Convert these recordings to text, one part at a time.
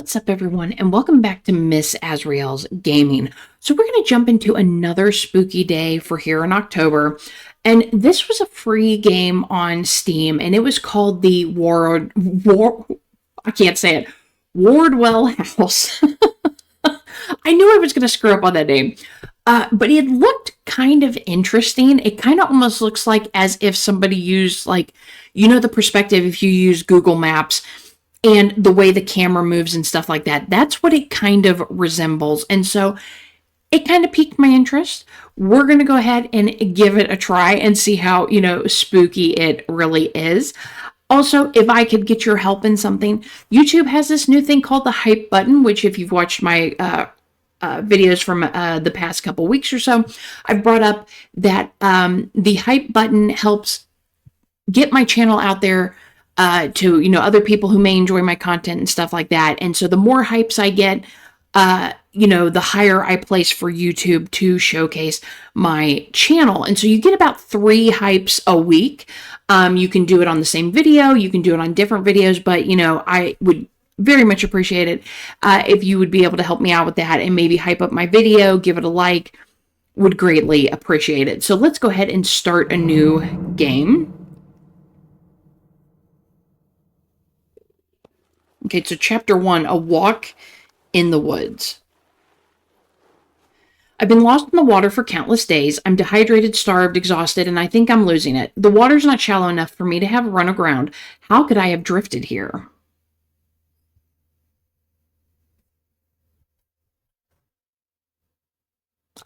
What's up, everyone, and welcome back to Miss Azriel's Gaming. So we're going to jump into another spooky day for here in October, and this was a free game on Steam, and it was called the I can't say it, Wardwell House. I knew I was going to screw up on that name, but it looked kind of interesting. It kind of almost looks like as if somebody used, like, the perspective if you use Google Maps and the way the camera moves and stuff like that. That's what it kind of resembles. And so it kind of piqued my interest. We're going to go ahead and give it a try and see how, spooky it really is. Also, if I could get your help in something, YouTube has this new thing called the hype button, which if you've watched my videos from the past couple weeks or so, I've brought up that the hype button helps get my channel out there to, other people who may enjoy my content and stuff like that. And so the more hypes I get, the higher I place for YouTube to showcase my channel. And so you get about 3 hypes a week. You can do it on the same video. You can do it on different videos, but, I would very much appreciate it if you would be able to help me out with that and maybe hype up my video, give it a like, would greatly appreciate it. So let's go ahead and start a new game. Okay, so chapter 1, a walk in the woods. I've been lost in the water for countless days. I'm dehydrated, starved, exhausted, and I think I'm losing it. The water's not shallow enough for me to have run aground. How could I have drifted here?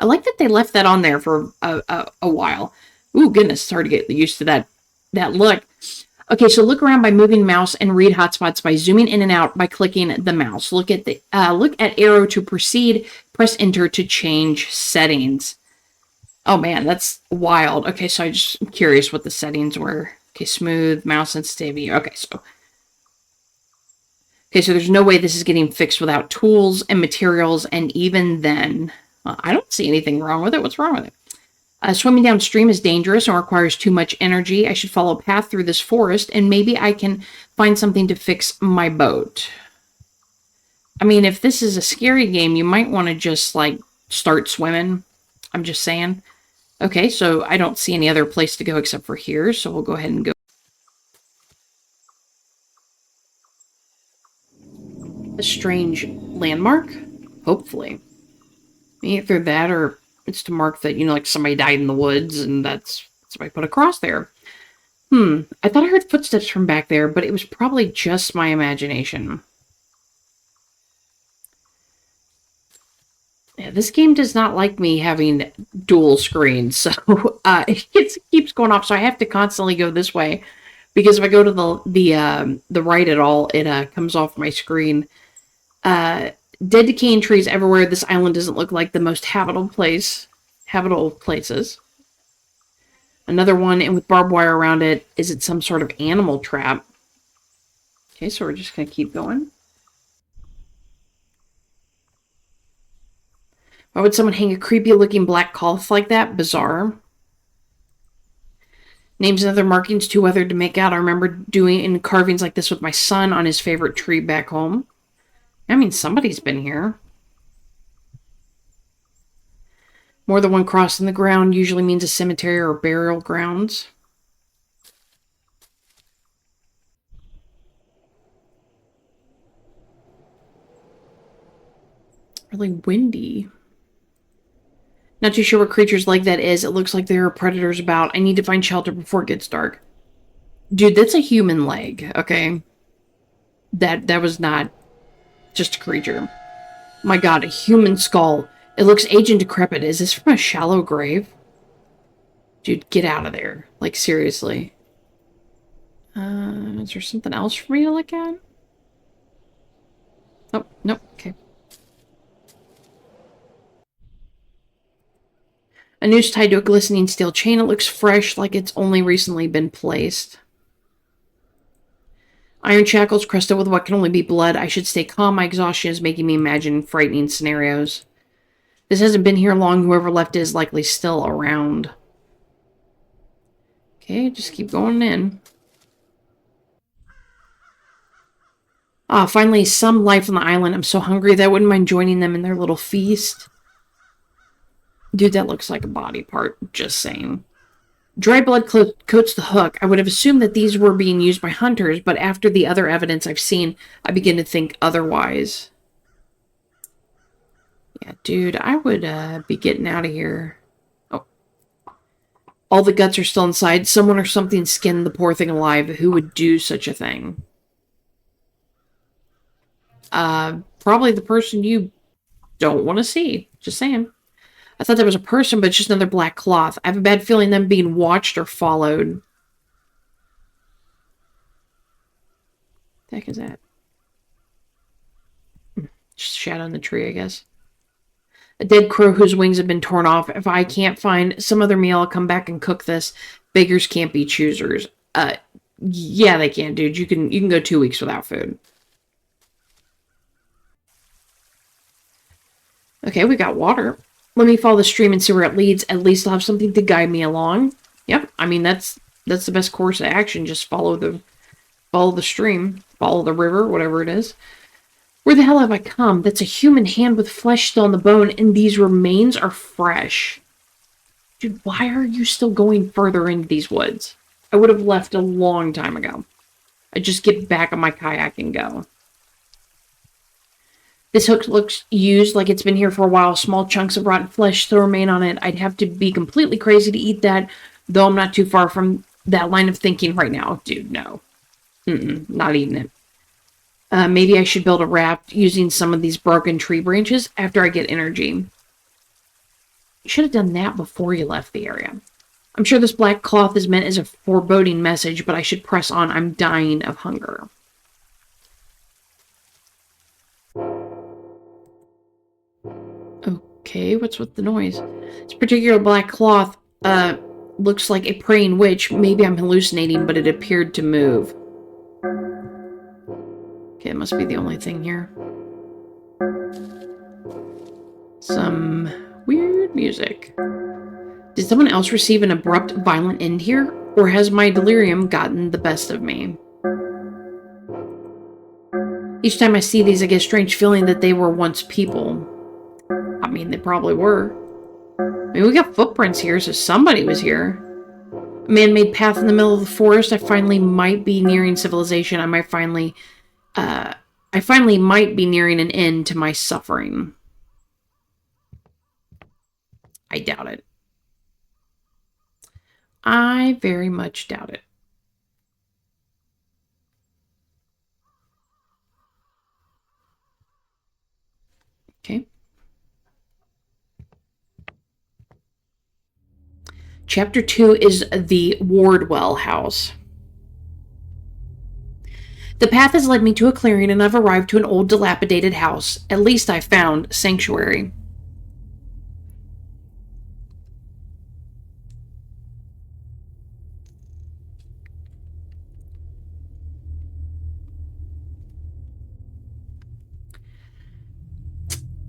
I like that they left that on there for a while. Ooh, goodness, it's hard to get used to that look. Okay, so look around by moving mouse and read hotspots by zooming in and out by clicking the mouse. Look at arrow to proceed. Press enter to change settings. Oh man, that's wild. Okay, so I'm curious what the settings were. Okay, smooth, mouse sensitivity. Okay, so there's no way this is getting fixed without tools and materials, and even then, I don't see anything wrong with it. What's wrong with it? Swimming downstream is dangerous and requires too much energy. I should follow a path through this forest, and maybe I can find something to fix my boat. I mean, if this is a scary game, you might want to just, start swimming. I'm just saying. Okay, so I don't see any other place to go except for here, so we'll go ahead and go. A strange landmark? Hopefully. Either that or it's to mark that, like somebody died in the woods and that's somebody put a cross there. I thought I heard footsteps from back there, but it was probably just my imagination. Yeah, this game does not like me having dual screens, so it keeps going off, so I have to constantly go this way, because if I go to the right at all, it comes off my screen. Dead decaying trees everywhere. This island doesn't look like the most habitable places. Another one, and with barbed wire around it. Is it some sort of animal trap? Okay, so we're just going to keep going. Why would someone hang a creepy looking black cloth like that? Bizarre. Names and other markings too weathered to make out. I remember doing carvings like this with my son on his favorite tree back home. I mean, somebody's been here. More than one cross in the ground usually means a cemetery or burial grounds. Really windy. Not too sure what creatures like that is. It looks like there are predators about. I need to find shelter before it gets dark. Dude, that's a human leg, okay? That was not just a creature. My god, a human skull. It looks aged and decrepit. Is this from a shallow grave? Dude, get out of there. Like, seriously. Is there something else for me to look at? Oh, nope, okay. A noose tied to a glistening steel chain. It looks fresh, like it's only recently been placed. Iron shackles crusted with what can only be blood. I should stay calm. My exhaustion is making me imagine frightening scenarios. This hasn't been here long. Whoever left it is likely still around. Okay, just keep going in. Ah, finally, some life on the island. I'm so hungry that I wouldn't mind joining them in their little feast. Dude, that looks like a body part. Just saying. Dry blood coats the hook. I would have assumed that these were being used by hunters, but after the other evidence I've seen, I begin to think otherwise. Yeah, dude, I would be getting out of here. Oh, all the guts are still inside. Someone or something skinned the poor thing alive. Who would do such a thing? Probably the person you don't want to see. Just saying. I thought there was a person, but it's just another black cloth. I have a bad feeling them being watched or followed. The heck is that? Just a shadow in the tree, I guess. A dead crow whose wings have been torn off. If I can't find some other meal, I'll come back and cook this. Beggars can't be choosers. Yeah, they can, dude. You can go 2 weeks without food. Okay, we got water. Let me follow the stream and see where it leads. At least I'll have something to guide me along. Yep, I mean that's the best course of action. Just follow the stream, follow the river, whatever it is. Where the hell have I come? That's a human hand with flesh still on the bone, and these remains are fresh. Dude, why are you still going further into these woods? I would have left a long time ago. I'd just get back on my kayak and go. This hook looks used like it's been here for a while. Small chunks of rotten flesh still remain on it. I'd have to be completely crazy to eat that, though I'm not too far from that line of thinking right now. Dude, no. Not eating it. Maybe I should build a raft using some of these broken tree branches after I get energy. You should have done that before you left the area. I'm sure this black cloth is meant as a foreboding message, but I should press on. I'm dying of hunger. Okay, what's with the noise? This particular black cloth, looks like a praying witch. Maybe I'm hallucinating, but it appeared to move. Okay, it must be the only thing here. Some weird music. Did someone else receive an abrupt, violent end here? Or has my delirium gotten the best of me? Each time I see these, I get a strange feeling that they were once people. I mean, they probably were. I mean, we got footprints here, so somebody was here. A man-made path in the middle of the forest. I finally might be nearing civilization. I finally might be nearing an end to my suffering. I doubt it. I very much doubt it. Okay. Chapter 2 is the Wardwell House. The path has led me to a clearing, and I've arrived to an old, dilapidated house. At least I found sanctuary.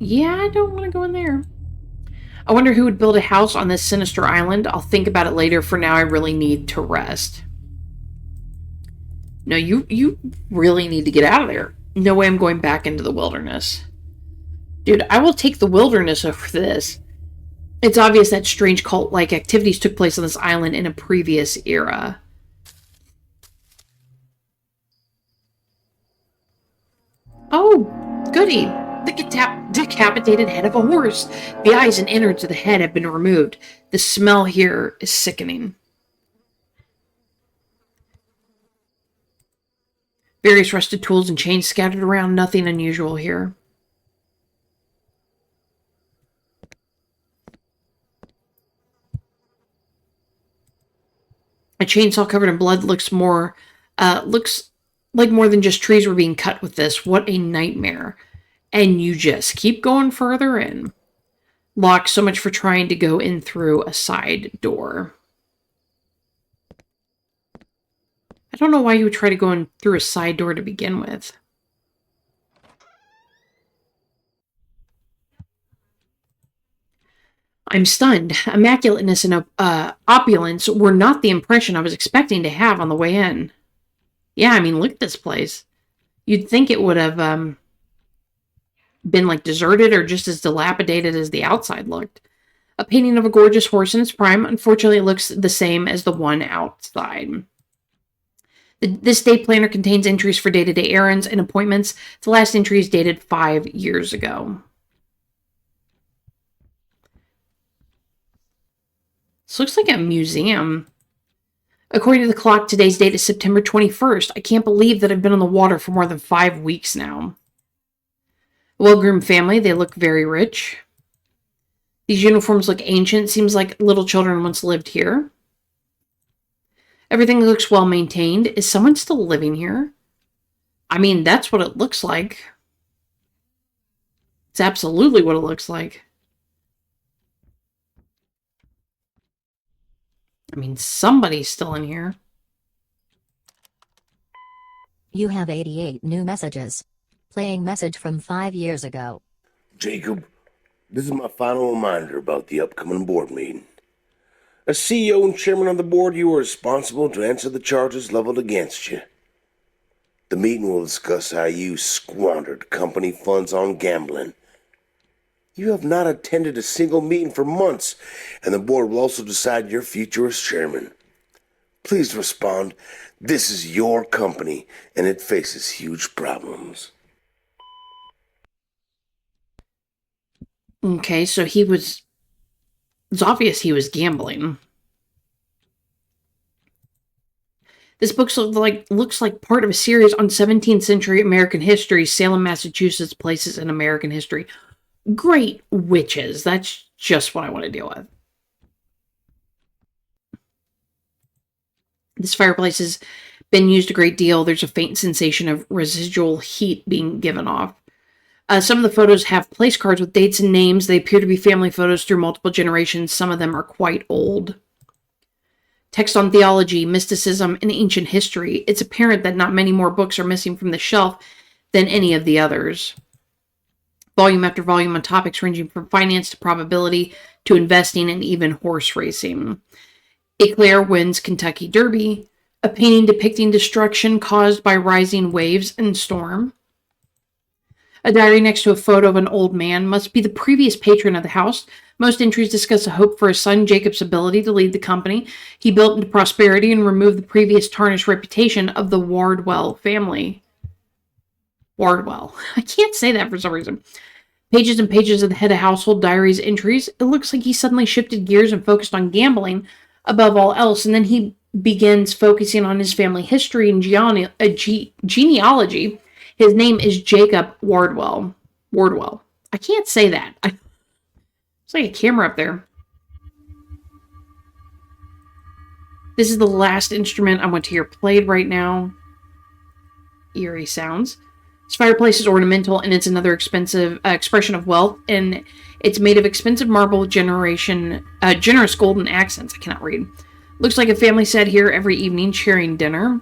Yeah, I don't want to go in there. I wonder who would build a house on this sinister island. I'll think about it later. For now, I really need to rest. No, you really need to get out of there. No way I'm going back into the wilderness. Dude, I will take the wilderness over this. It's obvious that strange cult-like activities took place on this island in a previous era. Oh, goody. The decapitated head of a horse. The eyes and innards of the head have been removed. The smell here is sickening. Various rusted tools and chains scattered around. Nothing unusual here. A chainsaw covered in blood looks like more than just trees were being cut with this. What a nightmare. And you just keep going further in. Locked, so much for trying to go in through a side door. I don't know why you would try to go in through a side door to begin with. I'm stunned. Immaculateness and opulence were not the impression I was expecting to have on the way in. Yeah, I mean, look at this place. You'd think it would have been like deserted or just as dilapidated as the outside looked. A painting of a gorgeous horse in its prime. Unfortunately, it looks the same as the one outside. This day planner contains entries for day-to-day errands and appointments. The last entry is dated 5 years ago. This looks like a museum. According to the clock, today's date is September 21st. I can't believe that I've been on the water for more than 5 weeks now. A well-groomed family. They look very rich. These uniforms look ancient. Seems like little children once lived here. Everything looks well maintained. Is someone still living here? I mean, that's what it looks like. It's absolutely what it looks like. I mean, somebody's still in here. You have 88 new messages. Playing message from 5 years ago. Jacob, this is my final reminder about the upcoming board meeting. As CEO and chairman of the board, you are responsible to answer the charges leveled against you. The meeting will discuss how you squandered company funds on gambling. You have not attended a single meeting for months, and the board will also decide your future as chairman. Please respond. This is your company, and it faces huge problems. Okay, so it's obvious he was gambling. This book looks like part of a series on 17th century American history, Salem, Massachusetts, places in American history. Great witches. That's just what I want to deal with. This fireplace has been used a great deal. There's a faint sensation of residual heat being given off. Some of the photos have place cards with dates and names. They appear to be family photos through multiple generations. Some of them are quite old. Text on theology, mysticism, and ancient history. It's apparent that not many more books are missing from the shelf than any of the others. Volume after volume on topics ranging from finance to probability to investing and even horse racing. Eclair wins Kentucky Derby. A painting depicting destruction caused by rising waves and storm. A diary next to a photo of an old man must be the previous patron of the house. Most entries discuss a hope for his son Jacob's ability to lead the company he built into prosperity and remove the previous tarnished reputation of the Wardwell family. Wardwell. I can't say that for some reason. Pages and pages of the head of household diaries entries. It looks like he suddenly shifted gears and focused on gambling above all else, and then he begins focusing on his family history and genealogy. His name is Jacob Wardwell. Wardwell. I can't say that. It's like a camera up there. This is the last instrument I want to hear played right now. Eerie sounds. This fireplace is ornamental, and it's another expensive expression of wealth, and it's made of expensive marble with generous golden accents. I cannot read. Looks like a family sat here every evening sharing dinner.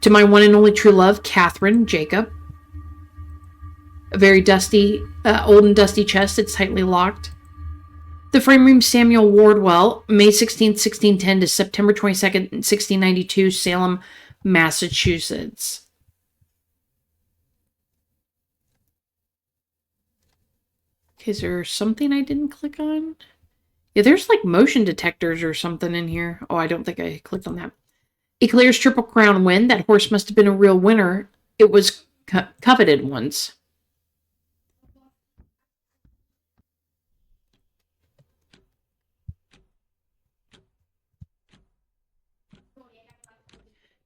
To my one and only true love, Catherine, Jacob. A very dusty, old and dusty chest. It's tightly locked. The frame room, Samuel Wardwell, May 16th, 1610 to September 22nd, 1692, Salem, Massachusetts. Okay, is there something I didn't click on? Yeah, there's like motion detectors or something in here. Oh, I don't think I clicked on that. Eclair's Triple Crown win. That horse must have been a real winner. It was coveted once.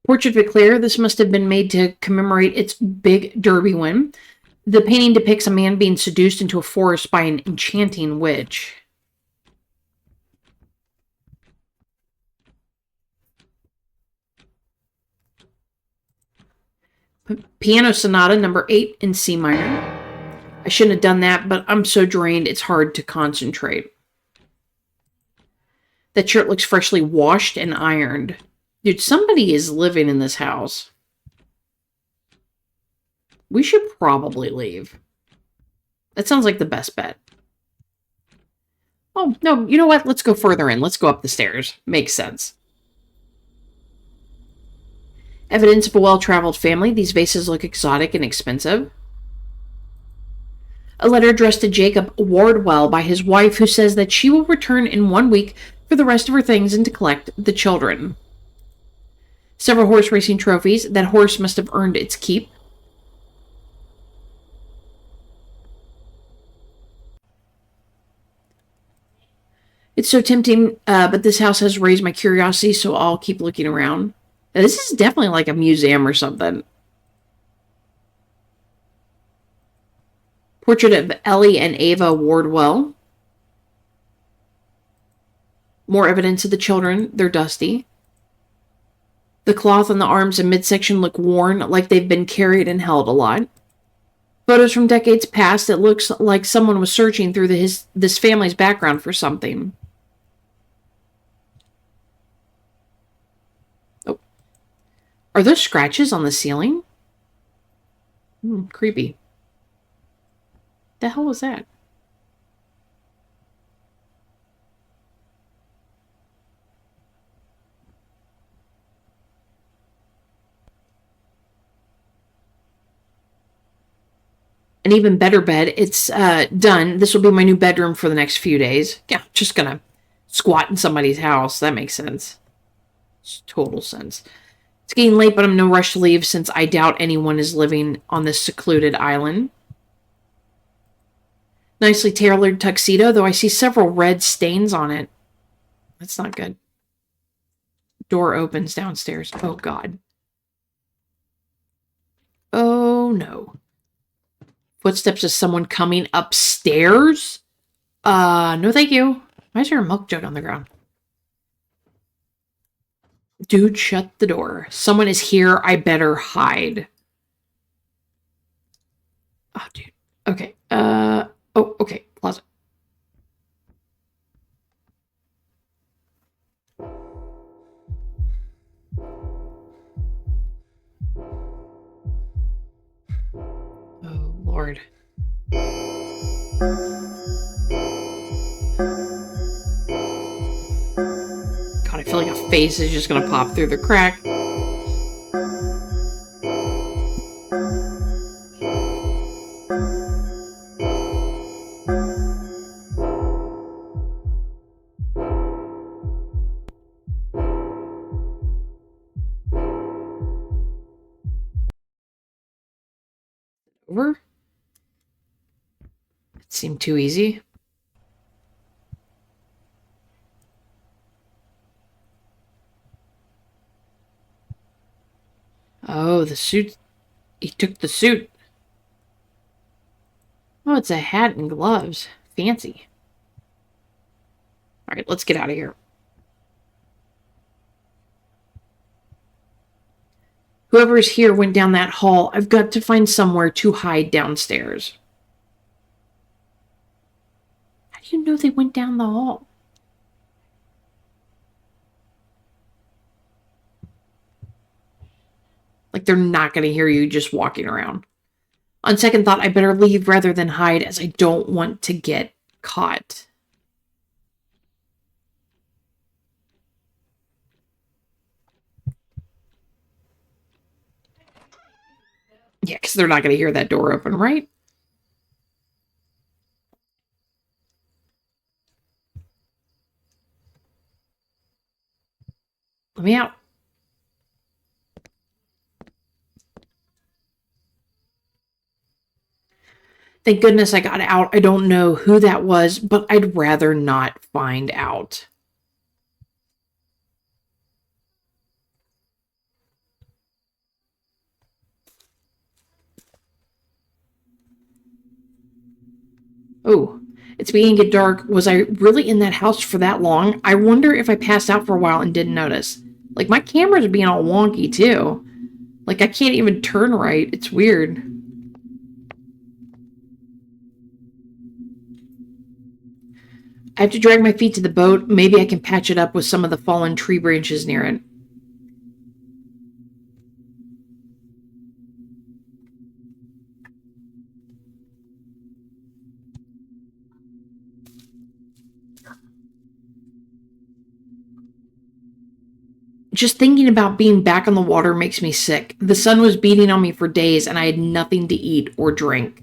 Portrait of Eclair. This must have been made to commemorate its big Derby win. The painting depicts a man being seduced into a forest by an enchanting witch. Piano Sonata number 8 in C minor. I shouldn't have done that, but I'm so drained it's hard to concentrate. That shirt looks freshly washed and ironed. Dude, somebody is living in this house. We should probably leave. That sounds like the best bet. Oh, no, you know what? Let's go further in. Let's go up the stairs. Makes sense. Evidence of a well-traveled family. These vases look exotic and expensive. A letter addressed to Jacob Wardwell by his wife, who says that she will return in 1 week for the rest of her things and to collect the children. Several horse racing trophies. That horse must have earned its keep. It's so tempting, but this house has raised my curiosity, so I'll keep looking around. Now, this is definitely like a museum or something. Portrait of Ellie and Ava Wardwell. More evidence of the children. They're dusty. The cloth on the arms and midsection look worn, like they've been carried and held a lot. Photos from decades past. It looks like someone was searching through this family's background for something. Oh. Are those scratches on the ceiling? Creepy. The hell was that? An even better bed. It's done. This will be my new bedroom for the next few days. Yeah, just gonna squat in somebody's house. That makes sense. It's total sense. It's getting late, but I'm in no rush to leave since I doubt anyone is living on this secluded island. Nicely tailored tuxedo, though I see several red stains on it. That's not good. Door opens downstairs. Oh, God. Oh, no. Footsteps of someone coming upstairs? No thank you. Why is there a milk jug on the ground? Dude, shut the door. Someone is here. I better hide. Oh, dude. Okay. Oh, okay. Closet. Oh, Lord. God, I feel like a face is just gonna pop through the crack. Over? It seemed too easy. Oh, the suit. He took the suit. Oh, it's a hat and gloves. Fancy. All right, let's get out of here. Whoever's here went down that hall. I've got to find somewhere to hide downstairs. How do you know they went down the hall? Like they're not going to hear you just walking around. On second thought, I better leave rather than hide, as I don't want to get caught. Yeah, because they're not going to hear that door open, right? Let me out. Thank goodness I got out. I don't know who that was, but I'd rather not find out. Oh, it's beginning to get dark. Was I really in that house for that long? I wonder if I passed out for a while and didn't notice. Like, my camera's being all wonky, too. Like, I can't even turn right. It's weird. I have to drag my feet to the boat. Maybe I can patch it up with some of the fallen tree branches near it. Just thinking about being back on the water makes me sick. The sun was beating on me for days and I had nothing to eat or drink.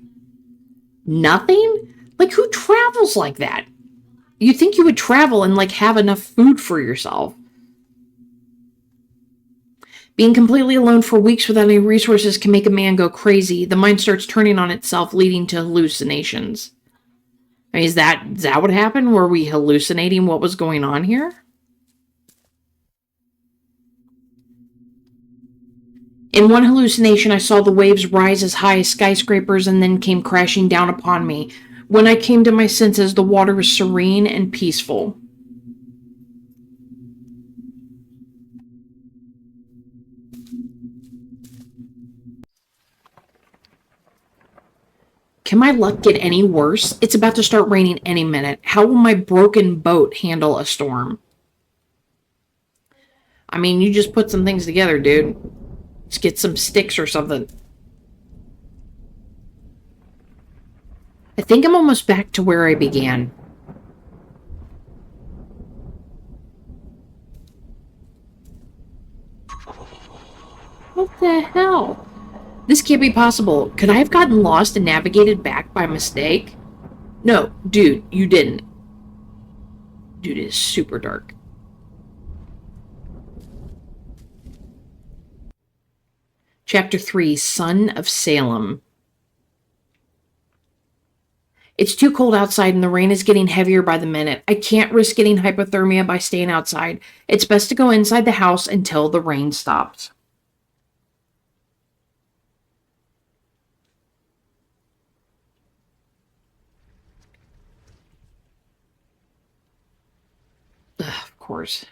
Nothing? Like, who travels like that? You think you would travel and, like, have enough food for yourself. Being completely alone for weeks without any resources can make a man go crazy. The mind starts turning on itself, leading to hallucinations. I mean, is that what happened? Were we hallucinating what was going on here? In one hallucination, I saw the waves rise as high as skyscrapers and then came crashing down upon me. When I came to my senses, the water was serene and peaceful. Can my luck get any worse? It's about to start raining any minute. How will my broken boat handle a storm? I mean, you just put some things together, dude. Let's get some sticks or something. I think I'm almost back to where I began. What the hell? This can't be possible. Could I have gotten lost and navigated back by mistake? No, dude, you didn't. Dude, it is super dark. Chapter 3, Son of Salem. It's too cold outside and the rain is getting heavier by the minute. I can't risk getting hypothermia by staying outside. It's best to go inside the house until the rain stops. Ugh, of course.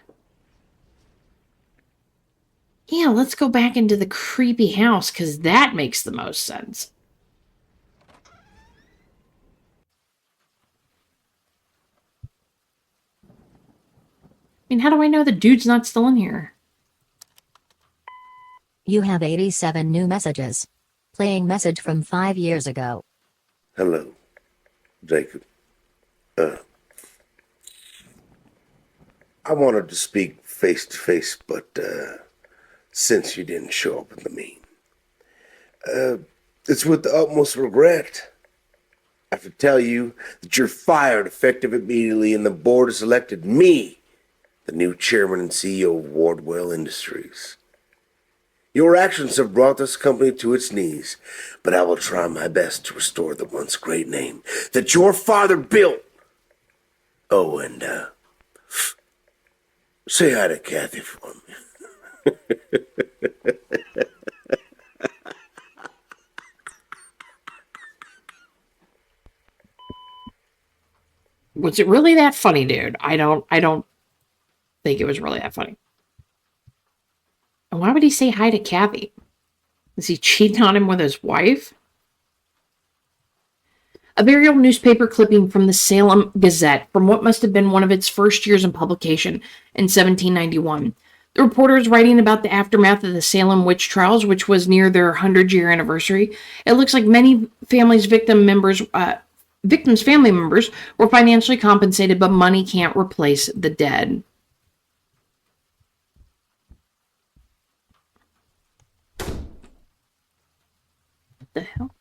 Yeah, let's go back into the creepy house because that makes the most sense. I mean, how do I know the dude's not still in here? You have 87 new messages. Playing message from 5 years ago. Hello, Jacob. I wanted to speak face to face, but since you didn't show up in the meeting, it's with the utmost regret. I have to tell you that you're fired effective immediately, and the board has elected me the new chairman and CEO of Wardwell Industries. Your actions have brought this company to its knees, but I will try my best to restore the once great name that your father built. Oh, and say hi to Kathy for me. Was it really that funny, dude? I don't think it was really that funny. And why would he say hi to Kathy? Is he cheating on him with his wife? A very old newspaper clipping from the Salem Gazette from what must have been one of its first years in publication in 1791. The reporter is writing about the aftermath of the Salem witch trials, which was near their 100-year anniversary. It looks like many families' victims' family members were financially compensated, but money can't replace the dead. What the hell?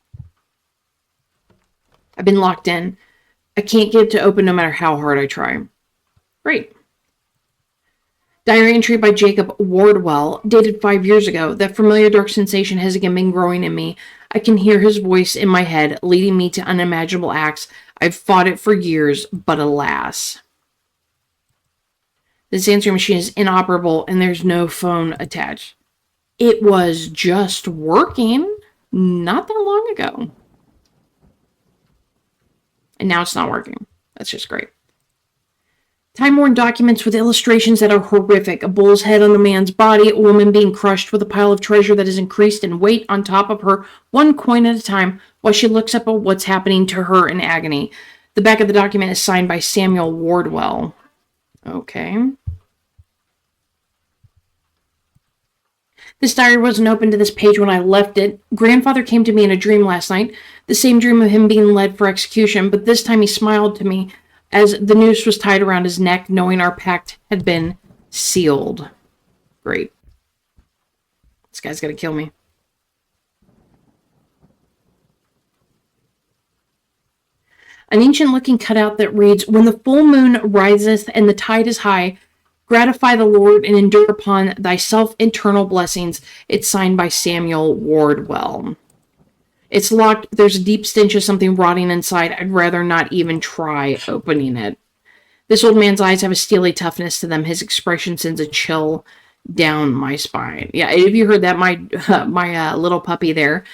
I've been locked in. I can't get it to open no matter how hard I try. Great. Diary entry by Jacob Wardwell, dated 5 years ago. That familiar dark sensation has again been growing in me. I can hear his voice in my head, leading me to unimaginable acts. I've fought it for years, but alas. This answering machine is inoperable and there's no phone attached. It was just working not that long ago. And now it's not working. That's just great. Time-worn documents with illustrations that are horrific. A bull's head on a man's body, a woman being crushed with a pile of treasure that is increased in weight on top of her, one coin at a time, while she looks up at what's happening to her in agony. The back of the document is signed by Samuel Wardwell. Okay. This diary wasn't open to this page when I left it. Grandfather came to me in a dream last night, the same dream of him being led for execution, but this time he smiled to me as the noose was tied around his neck, knowing our pact had been sealed. Great. This guy's gonna kill me. An ancient-looking cutout that reads, "When the full moon riseth and the tide is high, gratify the Lord and endure upon thyself eternal blessings." It's signed by Samuel Wardwell. It's locked. There's a deep stench of something rotting inside. I'd rather not even try opening it. This old man's eyes have a steely toughness to them. His expression sends a chill down my spine. Yeah, have you heard that? My little puppy there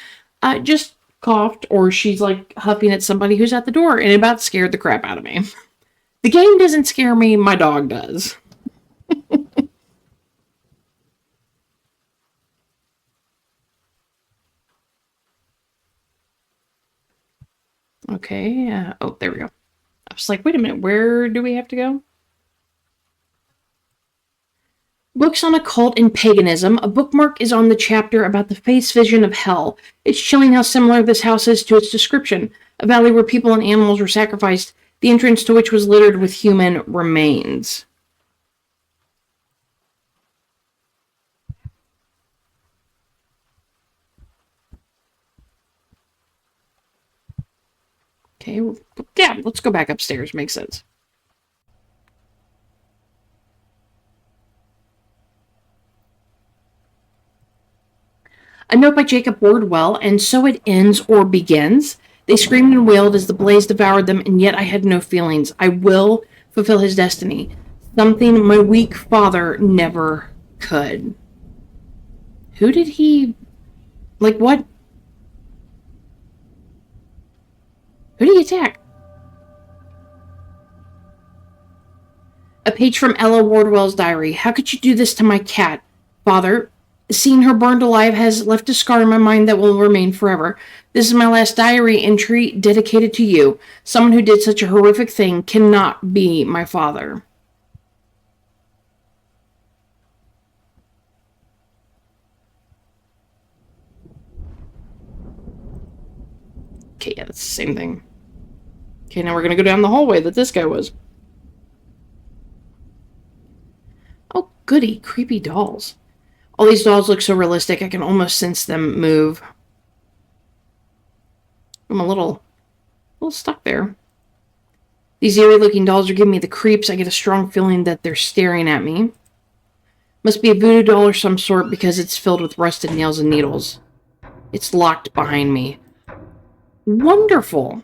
just coughed, or she's like huffing at somebody who's at the door, and it about scared the crap out of me. The game doesn't scare me. My dog does. Okay. Oh, there we go. I was like, wait a minute. Where do we have to go? Books on occult and paganism. A bookmark is on the chapter about the face vision of hell. It's chilling how similar this house is to its description. A valley where people and animals were sacrificed, the entrance to which was littered with human remains. Okay, yeah, let's go back upstairs. Makes sense. A note by Jacob Wardwell, and so it ends or begins. They screamed and wailed as the blaze devoured them, and yet I had no feelings. I will fulfill his destiny. Something my weak father never could. Who did he... Like, what? Who did he attack? A page from Ella Wardwell's diary. How could you do this to my cat, Father? Seeing her burned alive has left a scar in my mind that will remain forever. This is my last diary entry dedicated to you. Someone who did such a horrific thing cannot be my father. Okay, yeah, that's the same thing. Okay, now we're going to go down the hallway that this guy was. Oh, goody, creepy dolls. All these dolls look so realistic, I can almost sense them move. I'm a little stuck there. These eerie-looking dolls are giving me the creeps. I get a strong feeling that they're staring at me. Must be a voodoo doll or some sort because it's filled with rusted nails and needles. It's locked behind me. Wonderful.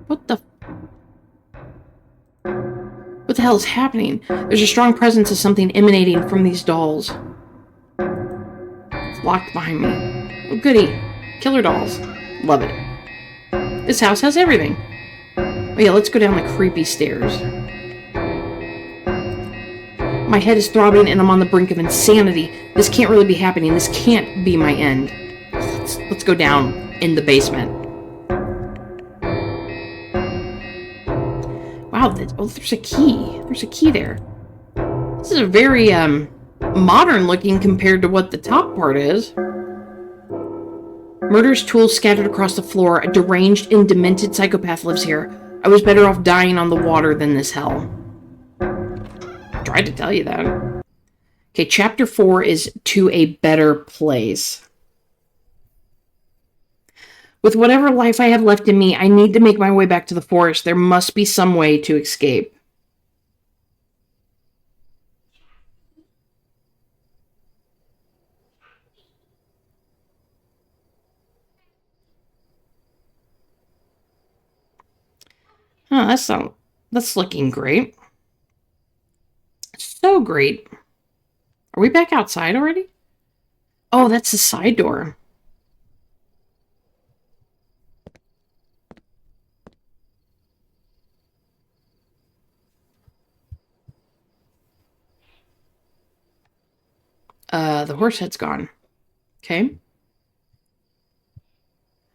What the hell is happening? There's a strong presence of something emanating from these dolls. It's locked behind me. Oh, goody. Killer dolls. Love it. This house has everything. Oh yeah, let's go down the creepy stairs. My head is throbbing and I'm on the brink of insanity. This can't really be happening. This can't be my end. Let's go down in the basement. Wow, there's a key. There's a key there. This is a very, modern looking compared to what the top part is. Murderous tools scattered across the floor. A deranged and demented psychopath lives here. I was better off dying on the water than this hell. Tried to tell you that. Okay, chapter 4 is To a Better Place. With whatever life I have left in me, I need to make my way back to the forest. There must be some way to escape. Oh, that's looking great. So great. Are we back outside already? Oh, that's the side door. The horse head's gone. Okay.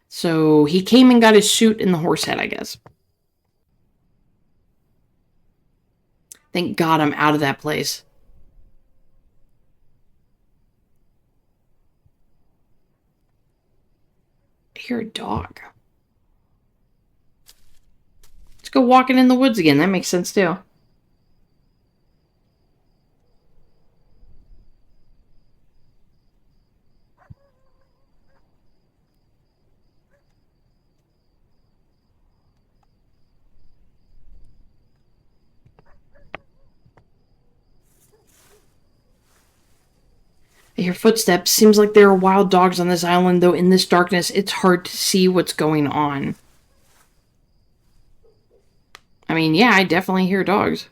So he came and got his suit in the horse head, I guess. Thank God I'm out of that place. I hear a dog. Let's go walking in the woods again. That makes sense too. I hear footsteps. Seems like there are wild dogs on this island, though in this darkness, it's hard to see what's going on. I mean, yeah, I definitely hear dogs.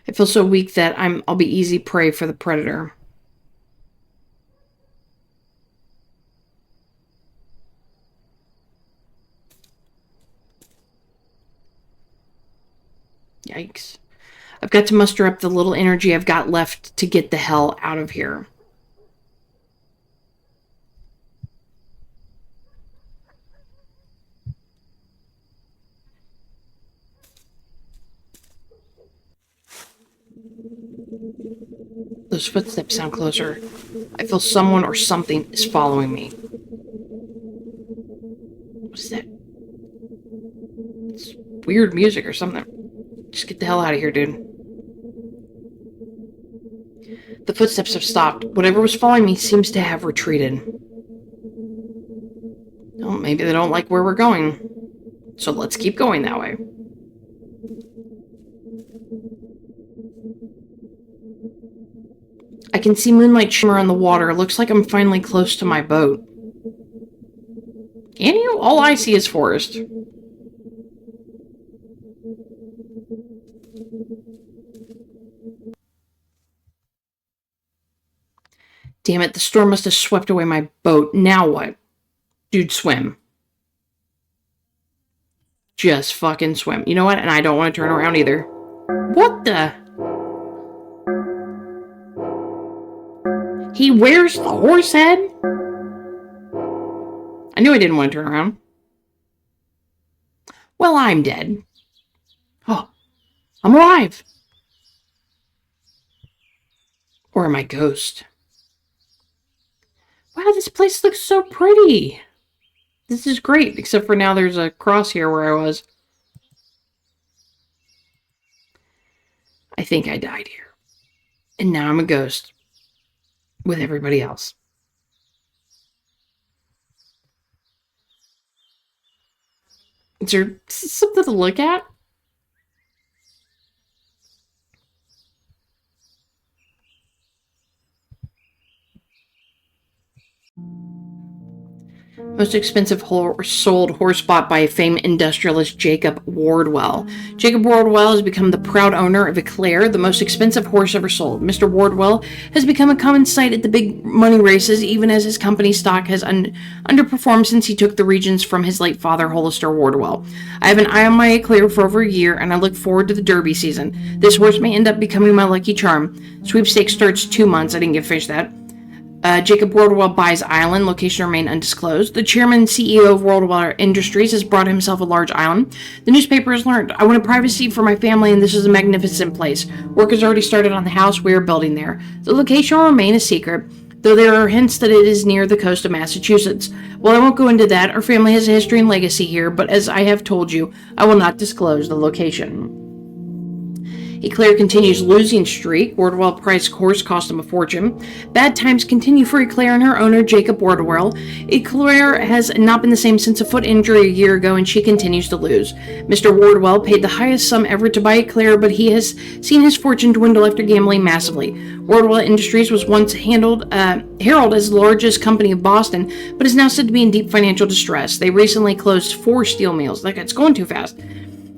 I feel so weak that I'll be easy prey for the predator. Yikes. I've got to muster up the little energy I've got left to get the hell out of here. Those footsteps sound closer. I feel someone or something is following me. What's that? It's weird music or something. Just get the hell out of here, dude. The footsteps have stopped. Whatever was following me seems to have retreated. Well, maybe they don't like where we're going. So let's keep going that way. I can see moonlight shimmer on the water. Looks like I'm finally close to my boat. Can you? All I see is forest. Damn it, the storm must have swept away my boat. Now what? Dude, swim. Just fucking swim. You know what? And I don't want to turn around either. What the? He wears the horse head? I knew I didn't want to turn around. Well, I'm dead. Oh, I'm alive. Or am I ghost? Wow, this place looks so pretty. This is great, except for now there's a cross here where I was. I think I died here. And now I'm a ghost. With everybody else. Is there something to look at? Most expensive sold horse bought by famed industrialist Jacob Wardwell. Jacob Wardwell has become the proud owner of Eclair, the most expensive horse ever sold. Mr. Wardwell has become a common sight at the big money races, even as his company's stock has underperformed since he took the regions from his late father, Hollister Wardwell. I have an eye on my Eclair for over a year, and I look forward to the Derby season. This horse may end up becoming my lucky charm. Sweepstakes starts 2 months. I didn't get to finish that. Jacob Wardwell buys island. Location remain undisclosed. The chairman and CEO of Wardwell Industries has brought himself a large island. The newspaper has learned, I wanted privacy for my family, and this is a magnificent place. Work has already started on the house we are building there. The location will remain a secret, though there are hints that it is near the coast of Massachusetts. Well, I won't go into that. Our family has a history and legacy here, but as I have told you, I will not disclose the location. Eclair continues losing streak. Wardwell price horse cost him a fortune. Bad times continue for Eclair and her owner, Jacob Wardwell. Eclair has not been the same since a foot injury a year ago, and she continues to lose. Mr. Wardwell paid the highest sum ever to buy Eclair, but he has seen his fortune dwindle after gambling massively. Wardwell Industries was once heralded as the largest company of Boston, but is now said to be in deep financial distress. They recently closed 4 steel mills. Like, it's going too fast.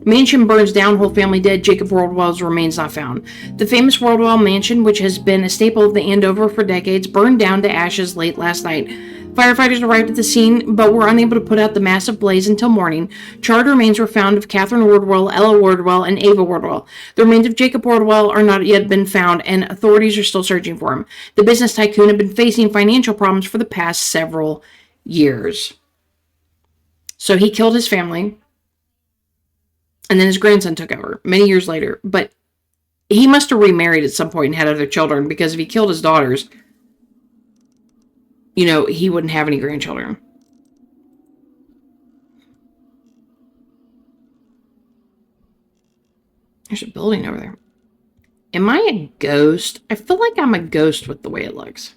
Mansion burns down, whole family dead. Jacob Wardwell's remains not found. The famous Wardwell mansion, which has been a staple of the Andover for decades, burned down to ashes late last night. Firefighters arrived at the scene, but were unable to put out the massive blaze until morning. Charred remains were found of Catherine Wardwell, Ella Wardwell, and Ava Wardwell. The remains of Jacob Wardwell are not yet been found, and authorities are still searching for him. The business tycoon had been facing financial problems for the past several years. So he killed his family. And then his grandson took over many years later. But he must have remarried at some point and had other children, because if he killed his daughters, he wouldn't have any grandchildren. There's a building over there. Am I a ghost? I feel like I'm a ghost with the way it looks.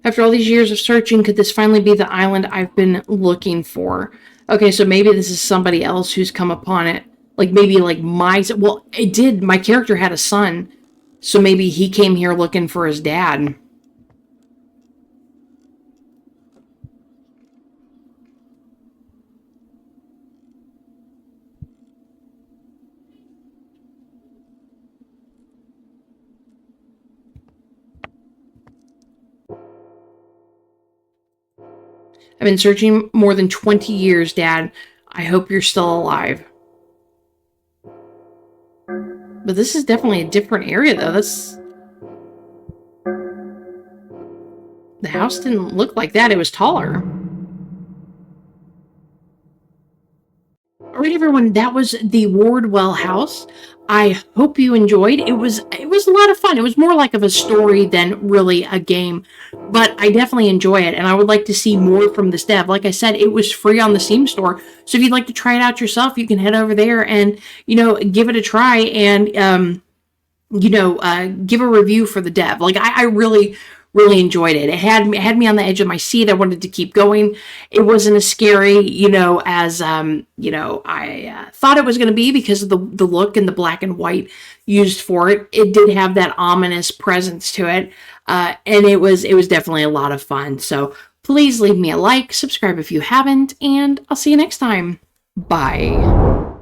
After all these years of searching, could this finally be the island I've been looking for? Okay, so maybe this is somebody else who's come upon it. Like maybe like well, it did. My character had a son. So maybe he came here looking for his dad. I've been searching more than 20 years, Dad. I hope you're still alive. But this is definitely a different area, though. The house didn't look like that. It was taller. All right, everyone, that was the Wardwell House. I hope you enjoyed. It was a lot of fun. It was more like of a story than really a game, but I definitely enjoy it, and I would like to see more from this dev. Like I said, it was free on the Steam store, so if you'd like to try it out yourself, you can head over there and give it a try and give a review for the dev. Like I really enjoyed it. It had me on the edge of my seat. I wanted to keep going. It wasn't as scary, as I thought it was going to be because of the look and the black and white used for it. It did have that ominous presence to it, and it was definitely a lot of fun. So please leave me a like, subscribe if you haven't, and I'll see you next time. Bye.